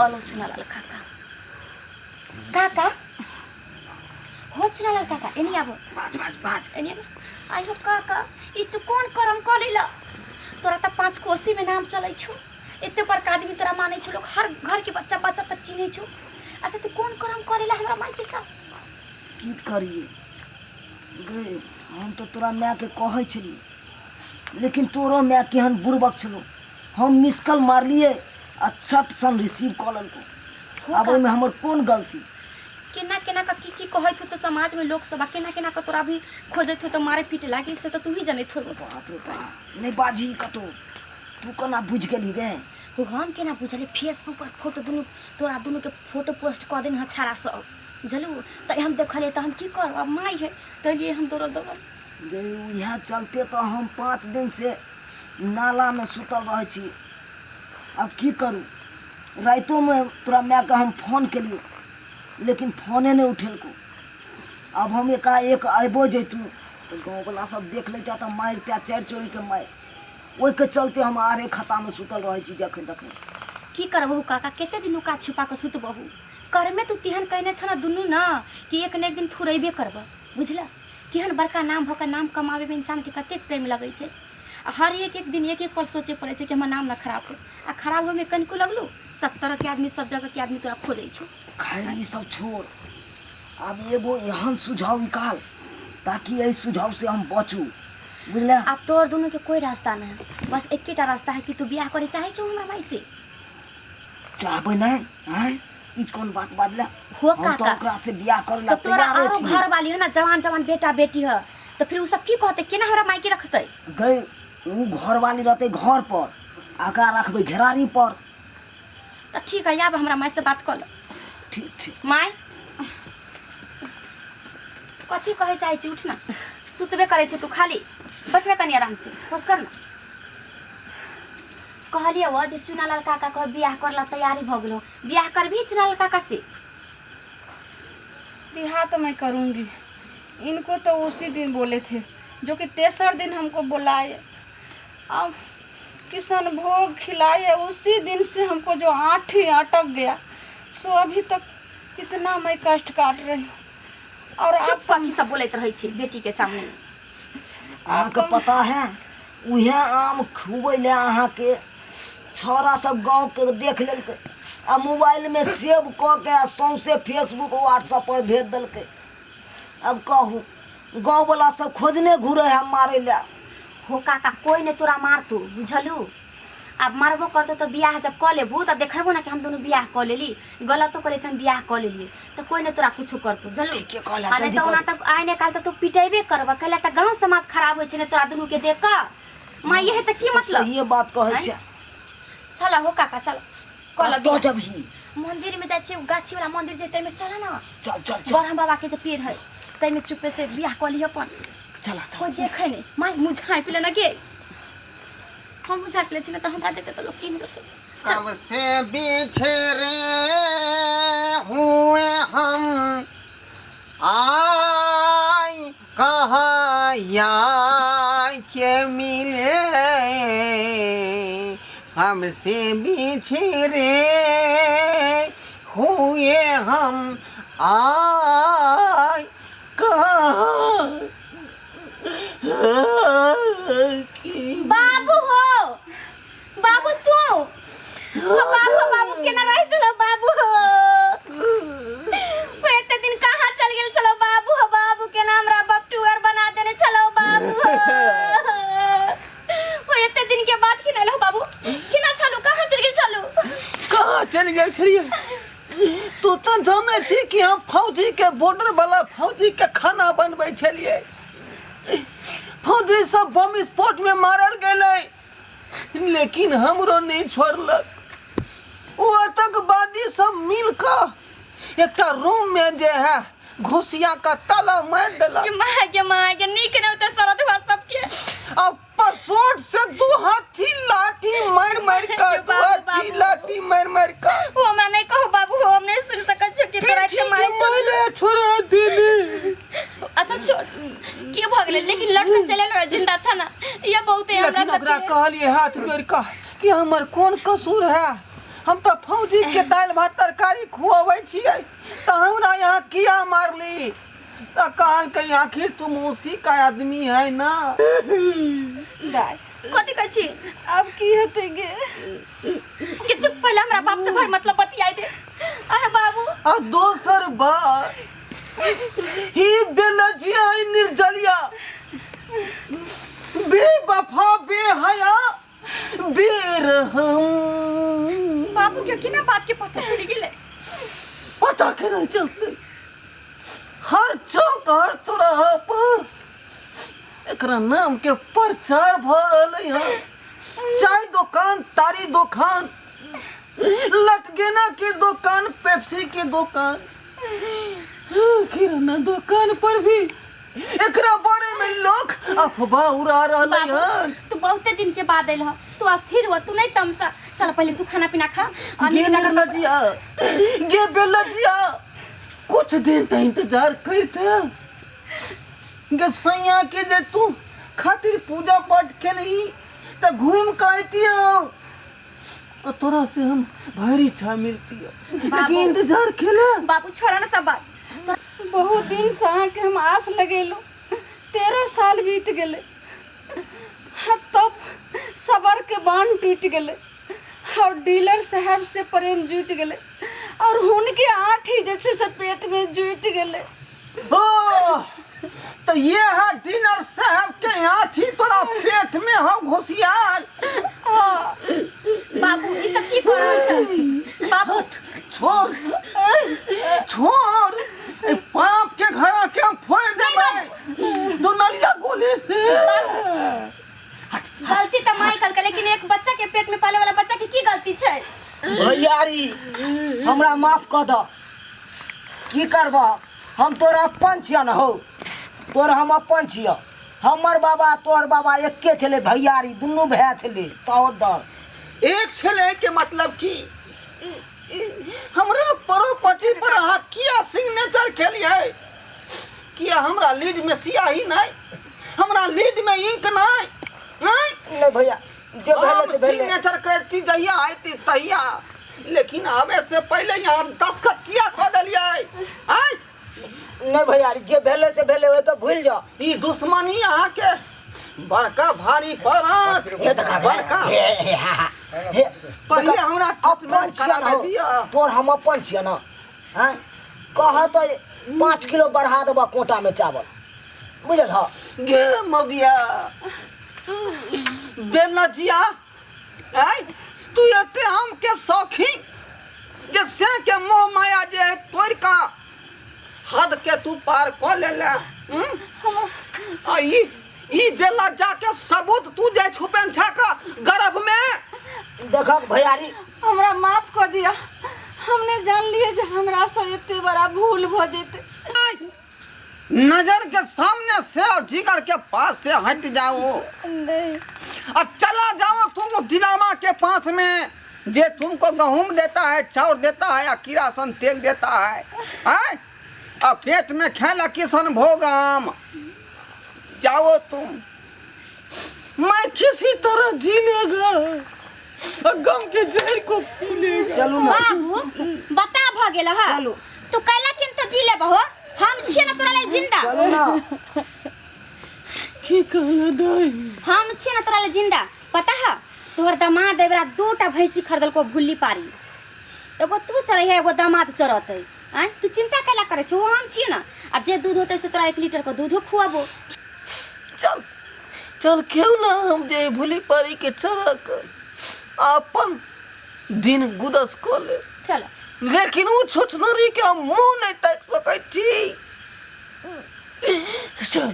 आलोचना लाल काका काका हो चुना लाल काका एनी आबो बाज एनी आई हो काका ई तू कौन करम कलेला तोरा त 5 कोसी में नाम चलै छौ एते पर आदमी तोरा मानै छौ लोग हर घर के बच्चा तक चिन्है छौ अच्छा तू कौन करम कलेला हमरा माई के साथ की करिए गे हम तो तोरा माय के कहै छली लेकिन तोरो माय केहन बुड़बक छलो हम मिसकल मारलिए अच्छा सन रिसीव कर ललको अब में हमर कौन गलती केना केना का की कहै थो तो समाज में लोग सब केना केना का तोरा भी खोजै थो तो मारे पीटे लागे से तो तू ही जाने थो बाप रे बाप नहीं बाजी कतो तू कना बुझ गेली गे वो हम केना बुझले फेसबुक पर फोटो दुनु तोरा दुनु के फोटो पोस्ट कर देन छाड़ा सब जलू त हम देखले त हम की कर अब माई है तो लिए हम तोरा दबल गे यहाँ चलते तो हम 5 दिन से नाला में सुतल रहे छी अब की करूँ रातों में तोरा माय के हम फोन के लिए लेकिन फोने नहीं उठेल को अब हम एकाएक अबो जैतू तो गाँव वाला सब देख लेता तो मारता चार चोरी के मार ओहि के चलते हम आरे खाता में सुतल रहे छी जखन तखन की करबहु काका केते दिन का छुपा के सुतबहु कर में तू तिहन कहने छना दुनू ना कि एक न एक दिन थुरैबे करब बुझला केहन बड़का नाम भके नाम कमावे में इंसान के कते प्रेम लगे छे हर एक दिन एक पर सोचे पड़े छे कि हमर नाम ना खराब हो आ खराब हो में कनको लगलू सब तरह के आदमी सब जगह के आदमी तोरा खोजै छौ खैर ई सब छोड़ अब एगो एहन सुझाव निकाल ताकि यही सुझाव से हम बचू बुझला अब तोर दोनों के कोई रास्ता नहीं बस एकटा रास्ता है कि तू बियाह करे चाहे छौ हमरा भाई से चाहबे नहीं हैं ई कौन बात बादला हो हम तो काका ओकरा से बियाह करे ला तो तोरा तैयार आरो छी घर वाली है ना जवान जवान बेटा बेटी है तो फिर उ सब की कहते केना हमरा माई के रखतै गई उ घर वाली रहते घर पर आका रखबे घेरारी पर तो ठीक है अब हमरा माई से बात कर लो ठीक ठीक माई कथी कहे चाहे छी उठ ना सुतबे करे छी तू खाली बैठबे कनी आराम से बस कर ना कहलिए वो जे चुनालाल काका को बियाह करला तैयारी भ गेलो बियाह करबी चुनालाल काका से बिहार तो मैं करूँगी इनको तो उसी दिन बोले थे जो कि 3 दिन हमको बुलाए अब किसान भोग खिलाए उसी दिन से हमको जो आँख ही अटक गया सो अभी तक इतना मैं कष्ट काट रही हूँ और चुप कथी सब बोलत रहे छी बेटी के सामने आपको पता है उहे आम खुबे ले अहाँ के छोरा सब गांव के देख लेलकै आ मोबाइल में सेव क के सौंसे फेसबुक व्हाट्सएप पर भेज देलकै अब कहू गांव वाला सब खोजने घूरे है मारे ले हो काका कोई ने तोरा मारतू बुझलू अब मारबो करतो तो बियाह जब क लेबू तब देखबो ना कि हम दोनों बियाह क लेली गलत तो करे हम बियाह क लेली तो कोई ने तोरा कुछ करतो जलू ठीक है कहला अरे तो ना तक आए ने काल तो तू पिटेबे करबा कहला त गांव समाज खराब होय छै ने तोरा दोनों के देख का मां ये है त की मतलब ये बात कहै छै चला हो काका चल कल तो जब ही मंदिर में जाय छी गाछी वाला मंदिर जेते में चला ना चल चल चल बरहम बाबा के जे पेड़ है तै में चुपे से बियाह क लियो अपन चला कोई देखे नहीं माई मुझाई पिले ना गे हम मुझा पिले छी ना तो हमरा देखे तो लोग चिन्ह देते कब से बिछड़े हुए हम आई कहाँ या के मिले हमसे बिछड़े हुए हम आई कहाँ बाबू हो बाबू तू हो बाबू केना रह चलो बाबू हो एते दिन कहां चल गेल चलो बाबू हो बाबू के नाम रा बपटूर बना देने चलो बाबू हो एते दिन के बाद कि नलो बाबू केना चलो कहां चल गेल चलो कहाँ चल गए छलिए तू तो जाने छी कि हम फौजी के बॉर्डर वाला फौजी के खाना बनबै छलिए फौजी सब बम स्फोट में मारल गए लेकिन हमरो नहीं छोड़लक वो आतंकवादी सब मिलकर एक रूम में जे है घुसिया का ताला मार देलक के मां के नीक न होते सरद हुआ सबके अब पसोट से 2 हाथी लाठी मार मार का 2 हाथी लाठी मार मार का वो हमरा नहीं कहो बाबू हो हम नहीं सुन सकत छ कि तोरा के मार छोड़ा देली अच्छा छोड़ के भ गेले लेकिन लट के चले लो जिंदा छ ना ये बहुते हमरा लेकिन ओकरा कहलिए हाथ जोड़ कह कि हमर कौन कसूर है हम तो फौजी के दाल भात तरकारी खुआवे छियै तो हमरा यहाँ किया मारली तो कहल कि आखिर तुम उसी का आदमी है ना। दाई कथी कहै छी अब की हेतै गे? कि चुप पहले हमरा बाप से घर मतलब बतियाई दे। अरे बाबू आ दोसर बात ही बेलजिया ही निर्जलिया बेवफा बेहया बेरहम। बाबू के किना बात के पता चली गेले? पता के नहीं चलते हर चौक हर चौराहा पर एकरा नाम के प्रचार भ रहले हैं। चाय दुकान, तारी दुकान, लटकेना की दुकान, पेप्सी की दुकान, किराना दुकान पर भी एकरा बारे में लोग अफवाह उड़ा रहले हैं। तू बहुते दिन के बाद आइल ह, तू अस्थिर हो, तू नहीं तमसा। चल पहले तू खाना पीना खा और गे बेलजिया, गे बेलजिया कुछ दिन तक इंतजार करते गे सैया के जे तू खातिर पूजा पाठ के नहीं तो घूम काटियो और तोरा से हम भारी छा मिलती है लेकिन इंतजार खेला। बाबू छोड़ा ना सब बात। बहुत दिन से के हम आस लगेलू, 13 साल बीत गेले, तब सबर के बांध टूट गेले और डीलर साहब से प्रेम जुट गेले और उनके आठी जैसे से पेट में जुट गेले। तो ये है डीलर साहब के आठी तोरा पेट में हो घुसियाल। बाबू ई सब की कर रहल छ? बाबू छोड़ छोड़ ए पाप के घर के हम फोड़ देबै दो नलिया गोली से। गलती तो माइकल के, लेकिन एक बच्चा के पेट में पाले वाला बच्चा के की गलती छै? भैयारी हमरा माफ कर दो। की करबा, हम तोरा अपन छिया न हो, तोर हम अपन छिया। हमर बाबा तोर बाबा एके छले भैयारी, दुनू भाई छले सहोदर। एक छले के मतलब की हमरा प्रॉपर्टी पर हाथ किया सिग्नेचर खेलिए किया? हमरा लीड में स्याही नहीं, हमरा लीड में इंक नहीं। नहीं भैया जे भेले से भेले, सिग्नेचर करती जहिया आती तहिया, लेकिन आवे से पहले यहाँ दस्तखत किया खो दिलिए। नहीं भैया जे भेले से भेले वो तो भूल जा। ई दुश्मनी यहाँ के बड़का भारी पड़त। ये देखा बड़का पहले हमरा अपन छिया न हो, तोर हम अपन छिया न। हैं कह तो 5 किलो बढ़ा देबा कोटा में चावल, बुझल ह? गे मौगिया बेलजिया ऐ तू एते आम के शौकीन जे से के मोह माया जे है तोड़ का हद के तू पार कर ले। ई बेला जाके सबूत तू जे छुपेन छाका गर्भ में। देखा भैयारी हमरा माफ कर दिया, हमने जान लिए जे हमरा से इतने बड़ा भूल हो जेते। नजर के सामने से और जिगर के पास से हट जाओ नहीं और चला जाओ तुम दिलामा के पास में जे तुमको गेहूं देता है, चाउर देता है या किरासन तेल देता है, और पेट में खेला किशन भोग आम। जाओ तुम, मैं किसी तरह जी लेगा और गम के जहर को पी लेगा। चलू ना बाबू बता भ गेल ह, चलू तू कैला किन तो जी लेबहो, हम छिए न तोरा ले जिंदा। चलू ना। की कहला दाई? हम छिए न तोरा ले जिंदा। पता है तोहर दामाद एबरा 2टा भैंसी खरीदल को भुल्ली पारी, एगो तू चढ़े है एगो दामाद चढ़ते। तू चिंता कैला करे छो? हम छिए न, आ जे दूध होते से तोरा 1 लीटर को दूधो खुआबो। चल चल क्यों ना हम जे भूली पारी के चरक अपन दिन गुदस को ले। चल लेकिन वो छोचनरी के हम मुंह नहीं ताक सकै छी। चल